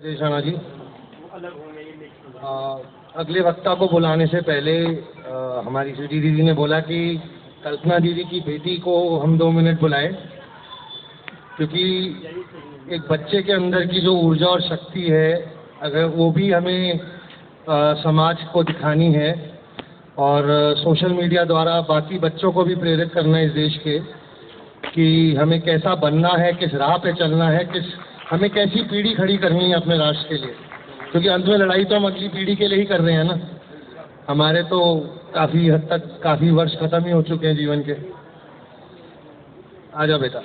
शाना जी, अगले वक्ता को बुलाने से पहले हमारी स्वीटी दीदी ने बोला कि कल्पना दीदी की बेटी को हम 2 मिनट बुलाएं, क्योंकि एक बच्चे के अंदर की जो ऊर्जा और शक्ति है, अगर वो भी हमें समाज को दिखानी है और सोशल मीडिया द्वारा बाकी बच्चों को भी प्रेरित करना है इस देश के कि हमें कैसा बनना है, किस राह पे चलना है, हमें कैसी पीढ़ी खड़ी करनी है अपने राष्ट्र के लिए, क्योंकि अंत में लड़ाई तो हम अगली पीढ़ी के लिए ही कर रहे हैं ना। हमारे तो काफ़ी हद तक काफ़ी वर्ष खत्म ही हो चुके हैं जीवन के। आ जाओ बेटा।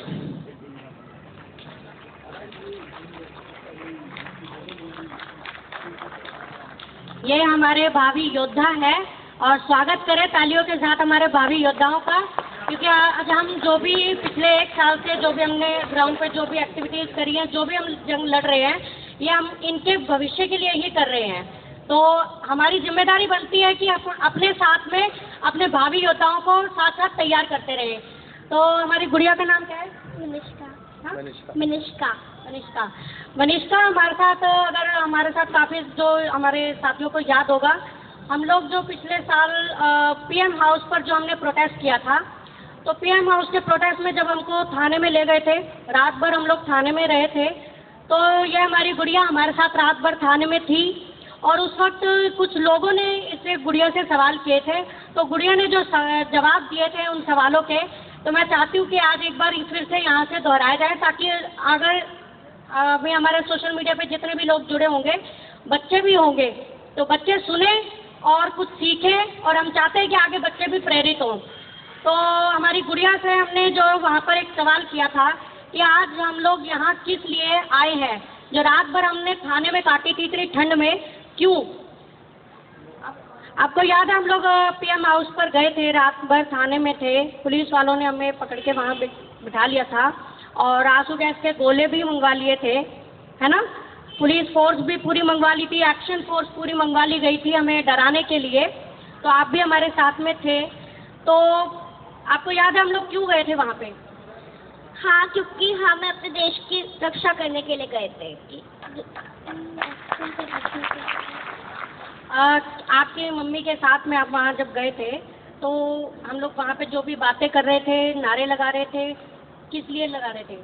ये हमारे भावी योद्धा है और स्वागत करें तालियों के साथ हमारे भावी योद्धाओं का, क्योंकि आज हम जो भी पिछले 1 साल से जो भी हमने ग्राउंड पे जो भी एक्टिविटीज़ करी हैं, जो भी हम जंग लड़ रहे हैं, ये हम इनके भविष्य के लिए ही कर रहे हैं। तो हमारी जिम्मेदारी बनती है कि अपने साथ में अपने भावी योद्धाओं को साथ साथ तैयार करते रहें। तो हमारी गुड़िया का नाम क्या है? मनीषका हमारे साथ, अगर हमारे साथ काफ़ी जो हमारे साथियों को याद होगा, हम लोग जो पिछले साल पीएम हाउस पर जो हमने प्रोटेस्ट किया था, तो पीएम हाउस के प्रोटेस्ट में जब हमको थाने में ले गए थे, रात भर हम लोग थाने में रहे थे, तो ये हमारी गुड़िया हमारे साथ रात भर थाने में थी। और उस वक्त कुछ लोगों ने इससे गुड़िया से सवाल किए थे, तो गुड़िया ने जो जवाब दिए थे उन सवालों के, तो मैं चाहती हूँ कि आज एक बार फिर से यहाँ से दोहराया जाए, ताकि अगर अभी हमारे सोशल मीडिया पे जितने भी लोग जुड़े होंगे, बच्चे भी होंगे, तो बच्चे सुने और कुछ सीखें, और हम चाहते हैं कि आगे बच्चे भी प्रेरित हों। तो हमारी गुड़िया से हमने जो वहाँ पर एक सवाल किया था कि आज हम लोग यहाँ किस लिए आए हैं, जो रात भर हमने थाने में काटी थी इतनी ठंड में, क्यों? आपको याद है हम लोग पीएम हाउस पर गए थे, रात भर थाने में थे, पुलिस वालों ने हमें पकड़ के वहाँ बिठा लिया था और आंसू गैस के गोले भी मंगवा लिए थे, है ना। पुलिस फोर्स भी पूरी मंगवा ली थी, एक्शन फोर्स पूरी मंगवा ली गई थी हमें डराने के लिए। तो आप भी हमारे साथ में थे। तो आपको याद है हम लोग क्यों गए थे वहाँ पे? हाँ, क्योंकि हम अपने देश की रक्षा करने के लिए गए थे। आपकी मम्मी के साथ में आप वहाँ जब गए थे, तो हम लोग वहाँ पे जो भी बातें कर रहे थे, नारे लगा रहे थे, किस लिए लगा रहे थे?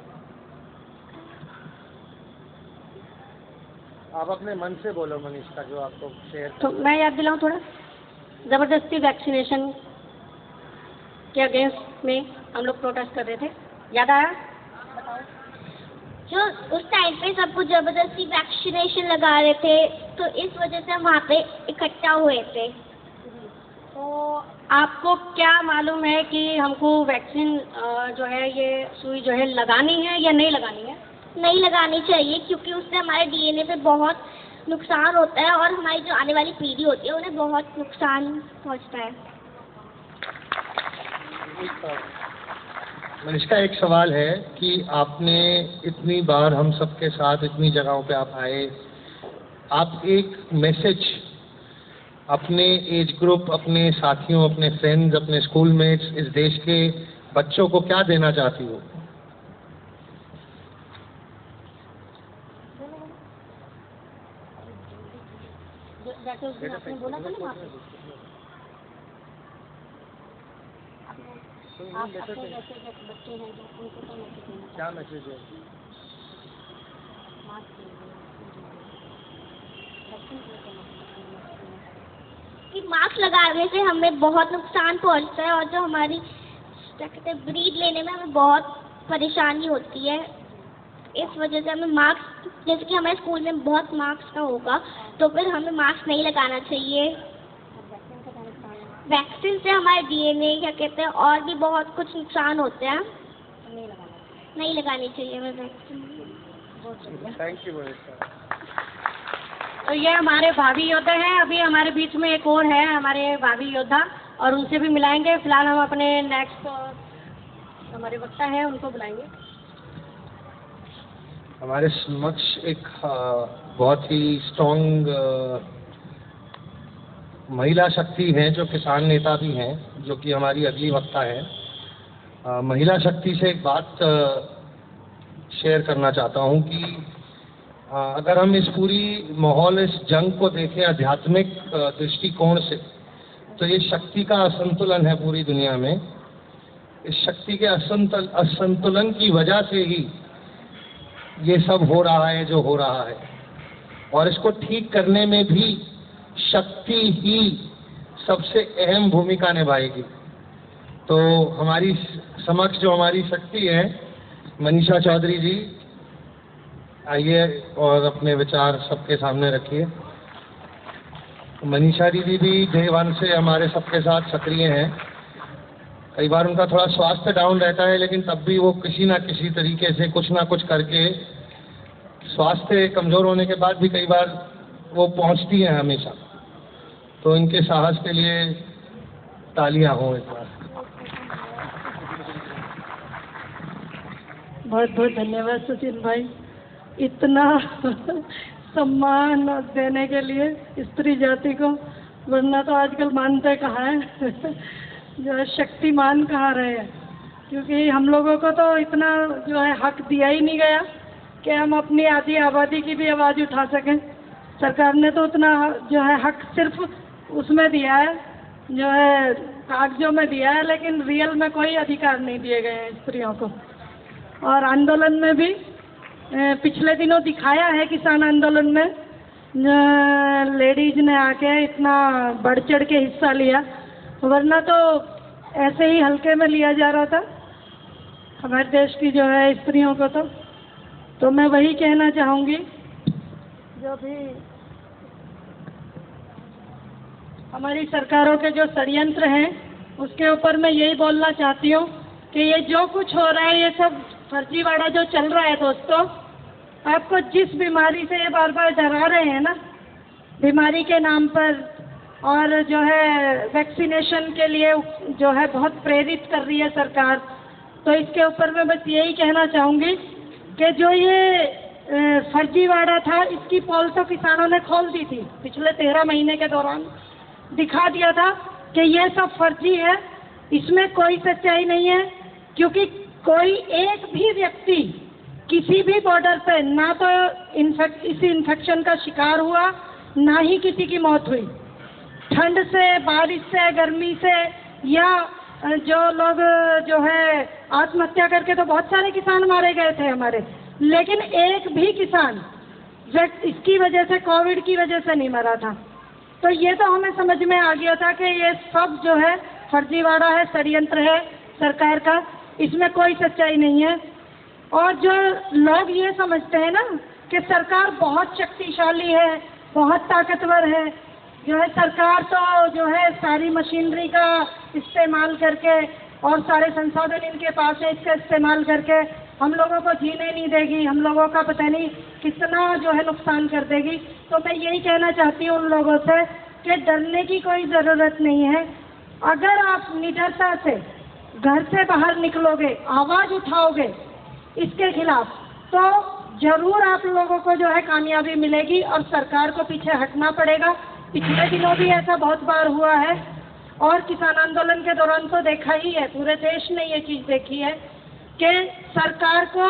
आप अपने मन से बोलो मनीषका, जो आपको शेयर। तो मैं याद दिलाऊं थोड़ा, ज़बरदस्ती वैक्सीनेशन के अगेंस्ट में हम लोग प्रोटेस्ट कर रहे थे, याद आया? जो उस टाइम पे सबको जबरदस्ती वैक्सीनेशन लगा रहे थे, तो इस वजह से हम वहाँ पे इकट्ठा हुए थे। तो आपको क्या मालूम है कि हमको वैक्सीन जो है, ये सुई जो है लगानी है या नहीं लगानी है? नहीं लगानी चाहिए, क्योंकि उससे हमारे डीएनए पे बहुत नुकसान होता है और हमारी जो आने वाली पीढ़ी होती है उन्हें बहुत नुकसान पहुँचता है। मनीषका, एक सवाल है कि आपने इतनी बार हम सबके साथ इतनी जगहों पे आप आए, आप एक मैसेज अपने एज ग्रुप, अपने साथियों, अपने फ्रेंड्स, अपने स्कूलमेट्स, इस देश के बच्चों को क्या देना चाहती हो? आपने बोला था ना वहाँ पे, आप अपने जैसे बच्चे हैं जो उनको तो मैसेज देना, क्या मैसेज है? कि मास्क लगाने से हमें बहुत नुकसान पहुंचता है और जो हमारी क्या कहते हैं, ब्रीथ लेने में हमें बहुत परेशानी होती है। इस वजह से हमें मास्क, जैसे कि हमारे स्कूल में बहुत मास्क का होगा, तो फिर हमें मास्क नहीं लगाना चाहिए। वैक्सीन से हमारे डीएनए क्या कहते हैं, और भी बहुत कुछ नुकसान होते हैं, नहीं लगानी चाहिए हमें वैक्सीन। Thank you Manishka. तो ये हमारे भावी योद्धा हैं। अभी हमारे बीच में एक और है हमारे भावी योद्धा, और उनसे भी मिलाएंगे। फिलहाल हम अपने नेक्स्ट हमारे वक्ता हैं उनको बुलाएंगे। हमारे समक्ष एक बहुत ही स्ट्रॉन्ग महिला शक्ति है, जो किसान नेता भी हैं, जो कि हमारी अगली वक्ता है। महिला शक्ति से एक बात शेयर करना चाहता हूं कि हाँ, अगर हम इस पूरी माहौल, इस जंग को देखें आध्यात्मिक दृष्टिकोण से, तो ये शक्ति का असंतुलन है पूरी दुनिया में। इस शक्ति के असंतुलन की वजह से ही ये सब हो रहा है जो हो रहा है, और इसको ठीक करने में भी शक्ति ही सबसे अहम भूमिका निभाएगी। तो हमारी समक्ष जो हमारी शक्ति है, मनीषा चौधरी जी, आइए और अपने विचार सबके सामने रखिए। मनीषा दीदी भी डे 1 से हमारे सबके साथ सक्रिय हैं। कई बार उनका थोड़ा स्वास्थ्य डाउन रहता है, लेकिन तब भी वो किसी ना किसी तरीके से कुछ ना कुछ करके, स्वास्थ्य कमज़ोर होने के बाद भी कई बार वो पहुंचती हैं हमेशा। तो इनके साहस के लिए तालियां हों एक बार। बहुत बहुत धन्यवाद सचिन भाई, इतना सम्मान देने के लिए स्त्री जाति को, वरना तो आजकल मानते कहाँ हैं जो है शक्तिमान कहाँ रहे हैं, क्योंकि हम लोगों को तो इतना जो है हक दिया ही नहीं गया कि हम अपनी आधी आबादी की भी आवाज़ उठा सकें। सरकार ने तो उतना जो है हक सिर्फ उसमें दिया है, जो है कागजों में दिया है, लेकिन रियल में कोई अधिकार नहीं दिए गए हैं स्त्रियों को। और आंदोलन में भी पिछले दिनों दिखाया है, किसान आंदोलन में लेडीज ने आके इतना बढ़ चढ़ के हिस्सा लिया, वरना तो ऐसे ही हल्के में लिया जा रहा था हमारे देश की जो है स्त्रियों को। तो मैं वही कहना चाहूँगी, जो भी हमारी सरकारों के जो षड्यंत्र हैं उसके ऊपर मैं यही बोलना चाहती हूँ कि ये जो कुछ हो रहा है, ये सब फर्जीवाड़ा जो चल रहा है दोस्तों, आपको जिस बीमारी से ये बार बार डरा रहे हैं ना, बीमारी के नाम पर, और जो है वैक्सीनेशन के लिए जो है बहुत प्रेरित कर रही है सरकार, तो इसके ऊपर मैं बस यही कहना चाहूँगी कि जो ये फर्जीवाड़ा था, इसकी पोल तो किसानों ने खोल दी थी। पिछले 13 महीने के दौरान दिखा दिया था कि ये सब फर्जी है, इसमें कोई सच्चाई नहीं है, क्योंकि कोई एक भी व्यक्ति किसी भी बॉर्डर पे ना तो इस इन्फेक्शन का शिकार हुआ, ना ही किसी की मौत हुई। ठंड से, बारिश से, गर्मी से, या जो लोग जो है आत्महत्या करके, तो बहुत सारे किसान मारे गए थे हमारे, लेकिन एक भी किसान इसकी वजह से, कोविड की वजह से नहीं मरा था। तो ये तो हमें समझ में आ गया था कि ये सब जो है फर्जीवाड़ा है, षड्यंत्र है सरकार का, इसमें कोई सच्चाई नहीं है। और जो लोग ये समझते हैं ना कि सरकार बहुत शक्तिशाली है, बहुत ताकतवर है, जो है सरकार तो जो है सारी मशीनरी का इस्तेमाल करके और सारे संसाधन इनके पास है, इसका इस्तेमाल करके हम लोगों को जीने नहीं देगी, हम लोगों का पता नहीं कितना जो है नुकसान कर देगी। तो मैं यही कहना चाहती हूँ उन लोगों से कि डरने की कोई ज़रूरत नहीं है। अगर आप निडरता से घर से बाहर निकलोगे, आवाज़ उठाओगे इसके खिलाफ, तो ज़रूर आप लोगों को जो है कामयाबी मिलेगी और सरकार को पीछे हटना पड़ेगा। पिछले दिनों भी ऐसा बहुत बार हुआ है, और किसान आंदोलन के दौरान तो देखा ही है, पूरे देश ने ये चीज़ देखी है कि सरकार को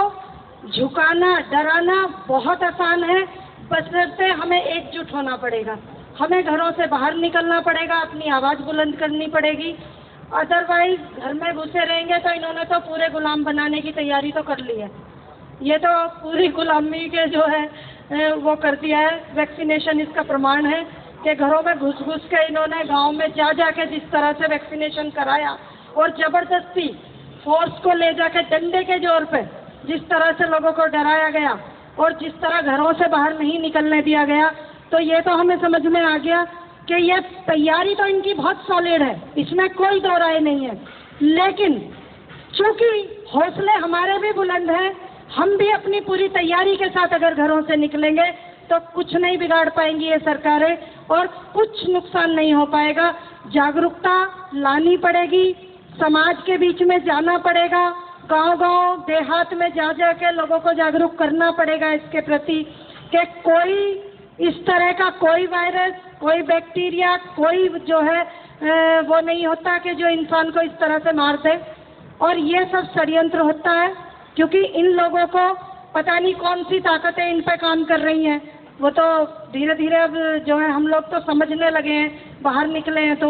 झुकाना, डराना बहुत आसान है, बशर्ते हमें एकजुट होना पड़ेगा, हमें घरों से बाहर निकलना पड़ेगा, अपनी आवाज़ बुलंद करनी पड़ेगी। अदरवाइज घर में घुसे रहेंगे तो इन्होंने तो पूरे गुलाम बनाने की तैयारी तो कर ली है, ये तो पूरी गुलामी के जो है वो कर दिया है। वैक्सीनेशन इसका प्रमाण है कि घरों में घुस घुस के इन्होंने गांव में जा के जिस तरह से वैक्सीनेशन कराया, और ज़बरदस्ती फोर्स को ले जाके डंडे के जोर पे जिस तरह से लोगों को डराया गया, और जिस तरह घरों से बाहर नहीं निकलने दिया गया, तो ये तो हमें समझ में आ गया कि ये तैयारी तो इनकी बहुत सॉलिड है, इसमें कोई दो राय नहीं है। लेकिन चूंकि हौसले हमारे भी बुलंद हैं, हम भी अपनी पूरी तैयारी के साथ अगर घरों से निकलेंगे तो कुछ नहीं बिगाड़ पाएंगी ये सरकारें, और कुछ नुकसान नहीं हो पाएगा। जागरूकता लानी पड़ेगी, समाज के बीच में जाना पड़ेगा, गांव-गांव, देहात में जा के लोगों को जागरूक करना पड़ेगा इसके प्रति कि कोई इस तरह का कोई वायरस, कोई बैक्टीरिया, कोई जो है वो नहीं होता कि जो इंसान को इस तरह से मार दे। और ये सब षड्यंत्र होता है, क्योंकि इन लोगों को पता नहीं कौन सी ताकतें इन पे काम कर रही हैं। वो तो धीरे धीरे अब जो है हम लोग तो समझने लगे हैं, बाहर निकले हैं, तो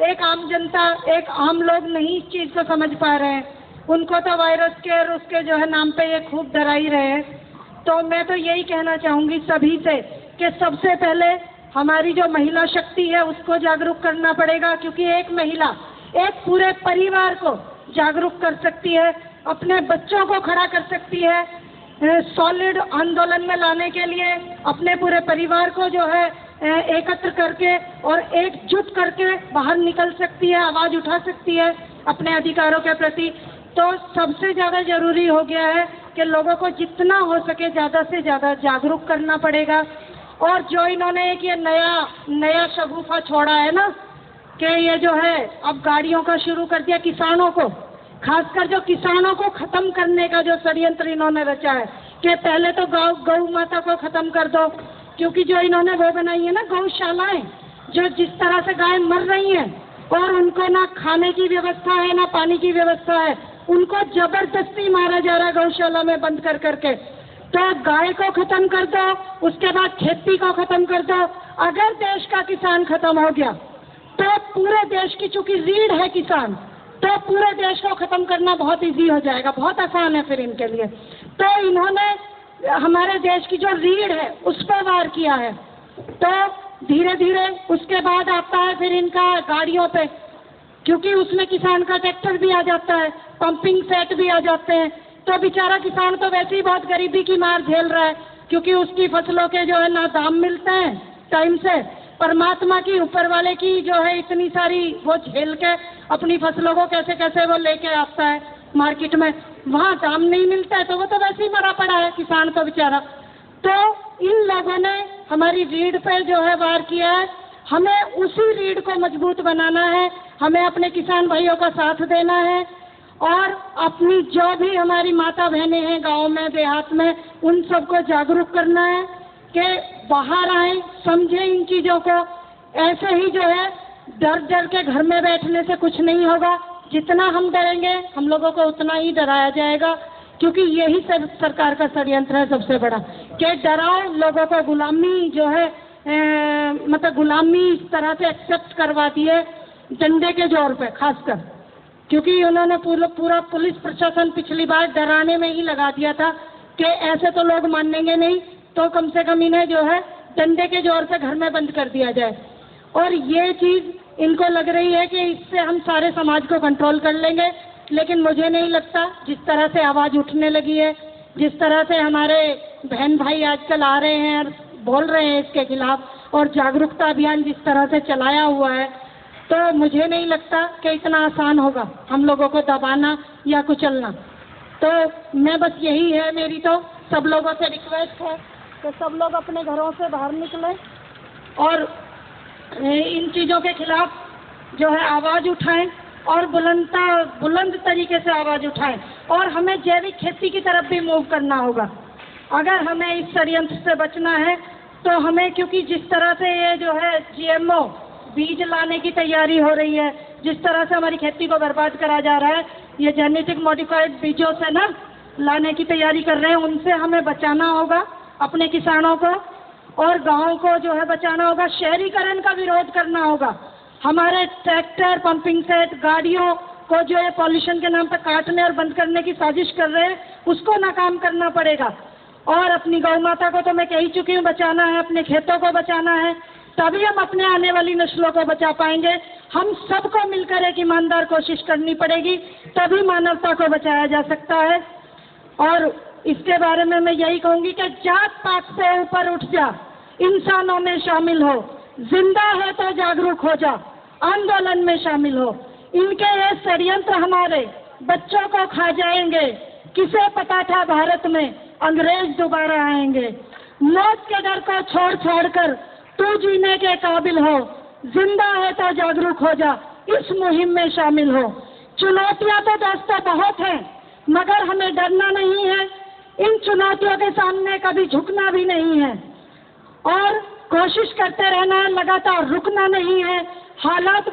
एक आम जनता, एक आम लोग नहीं इस चीज़ को समझ पा रहे हैं। उनको तो वायरस के और उसके जो है नाम पे ये खूब डरा ही रहे हैं। तो मैं तो यही कहना चाहूँगी सभी से कि सबसे पहले हमारी जो महिला शक्ति है उसको जागरूक करना पड़ेगा, क्योंकि एक महिला एक पूरे परिवार को जागरूक कर सकती है, अपने बच्चों को खड़ा कर सकती है, सॉलिड आंदोलन में लाने के लिए अपने पूरे परिवार को जो है एकत्र करके और एकजुट करके बाहर निकल सकती है, आवाज़ उठा सकती है अपने अधिकारों के प्रति। तो सबसे ज़्यादा ज़रूरी हो गया है कि लोगों को जितना हो सके ज़्यादा से ज़्यादा जागरूक करना पड़ेगा। और जो इन्होंने एक ये नया शगुफा छोड़ा है ना, कि ये जो है अब गाड़ियों का शुरू कर दिया, किसानों को, खासकर जो किसानों को खत्म करने का जो षड्यंत्र इन्होंने रचा है कि पहले तो गौ माता को खत्म कर दो, क्योंकि जो इन्होंने वो बनाई है ना गौशालाएं, जो जिस तरह से गाय मर रही हैं और उनको ना खाने की व्यवस्था है ना पानी की व्यवस्था है, उनको जबरदस्ती मारा जा रहा है गौशाला में बंद कर करके। तो गाय को खत्म कर दो, उसके बाद खेती को खत्म कर दो। अगर देश का किसान खत्म हो गया तो पूरे देश की, चूंकि रीढ़ है किसान, तो पूरे देश को खत्म करना बहुत इजी हो जाएगा, बहुत आसान है फिर इनके लिए। तो इन्होंने हमारे देश की जो रीढ़ है उस पर वार किया है। तो धीरे धीरे उसके बाद आता है फिर इनका गाड़ियों पे, क्योंकि उसमें किसान का ट्रैक्टर भी आ जाता है, पंपिंग सेट भी आ जाते हैं। तो बेचारा किसान तो वैसे ही बहुत गरीबी की मार झेल रहा है, क्योंकि उसकी फसलों के जो है ना दाम मिलते हैं टाइम से, परमात्मा की, ऊपर वाले की जो है इतनी सारी वो झेल के अपनी फसलों को कैसे कैसे वो लेके आता है मार्केट में, वहाँ दाम नहीं मिलता है, तो वो तो वैसे ही मरा पड़ा है किसान तो बेचारा। तो इन लोगों ने हमारी रीढ़ पे जो है वार किया है। हमें उसी रीढ़ को मजबूत बनाना है, हमें अपने किसान भाइयों का साथ देना है और अपनी जो भी हमारी माता बहनें हैं गाँव में, देहात में, उन सबको जागरूक करना है कि बाहर आए, समझें इन चीज़ों को। ऐसे ही जो है डर डर के घर में बैठने से कुछ नहीं होगा। जितना हम डरेंगे हम लोगों को उतना ही डराया जाएगा, क्योंकि यही सरकार का षड्यंत्र है सबसे बड़ा, कि डराओ लोगों को, गुलामी जो है मतलब गुलामी इस तरह से एक्सेप्ट करवा दी है डंडे के जोर पे, खासकर क्योंकि उन्होंने पूरा पुलिस प्रशासन पिछली बार डराने में ही लगा दिया था कि ऐसे तो लोग मानेंगे नहीं, तो कम से कम इन्हें जो है डंडे के जोर से घर में बंद कर दिया जाए। और ये चीज़ इनको लग रही है कि इससे हम सारे समाज को कंट्रोल कर लेंगे, लेकिन मुझे नहीं लगता। जिस तरह से आवाज़ उठने लगी है, जिस तरह से हमारे बहन भाई आजकल आ रहे हैं और बोल रहे हैं इसके खिलाफ, और जागरूकता अभियान जिस तरह से चलाया हुआ है, तो मुझे नहीं लगता कि इतना आसान होगा हम लोगों को दबाना या कुचलना। तो मैं बस यही है मेरी तो सब लोगों से रिक्वेस्ट है कि सब लोग अपने घरों से बाहर निकलें और इन चीज़ों के खिलाफ जो है आवाज़ उठाएं और बुलंद तरीके से आवाज़ उठाएं। और हमें जैविक खेती की तरफ भी मूव करना होगा अगर हमें इस षड्यंत्र से बचना है। तो हमें, क्योंकि जिस तरह से ये जो है GMO बीज लाने की तैयारी हो रही है, जिस तरह से हमारी खेती को बर्बाद करा जा रहा है, ये जेनेटिक मॉडिफाइड बीजों से ना लाने की तैयारी कर रहे हैं, उनसे हमें बचाना होगा अपने किसानों को और गाँव को जो है बचाना होगा। शहरीकरण का विरोध करना होगा। हमारे ट्रैक्टर, पंपिंग सेट, गाड़ियों को जो है पॉल्यूशन के नाम पर काटने और बंद करने की साजिश कर रहे हैं, उसको नाकाम करना पड़ेगा। और अपनी गौ माता को तो मैं कह ही चुकी हूँ, बचाना है, अपने खेतों को बचाना है, तभी हम अपने आने वाली नस्लों को बचा पाएंगे। हम सबको मिलकर एक ईमानदार कोशिश करनी पड़ेगी, तभी मानवता को बचाया जा सकता है। और इसके बारे में मैं यही कहूँगी कि जात पात से ऊपर उठ जा, इंसानों में शामिल हो, जिंदा है तो जागरूक हो जा, आंदोलन में शामिल हो। इनके ये षड्यंत्र हमारे बच्चों को खा जाएंगे। किसे पता था भारत में अंग्रेज दोबारा आएंगे। मौत के डर को छोड़ छोड़ कर तू जीने के काबिल हो, जिंदा है तो जागरूक हो जा, इस मुहिम में शामिल हो। चुनौतियां तो दोस्तों बहुत हैं, मगर हमें डरना नहीं है, इन चुनौतियों के सामने कभी झुकना भी नहीं है और कोशिश करते रहना है, लगातार रुकना नहीं है। हालात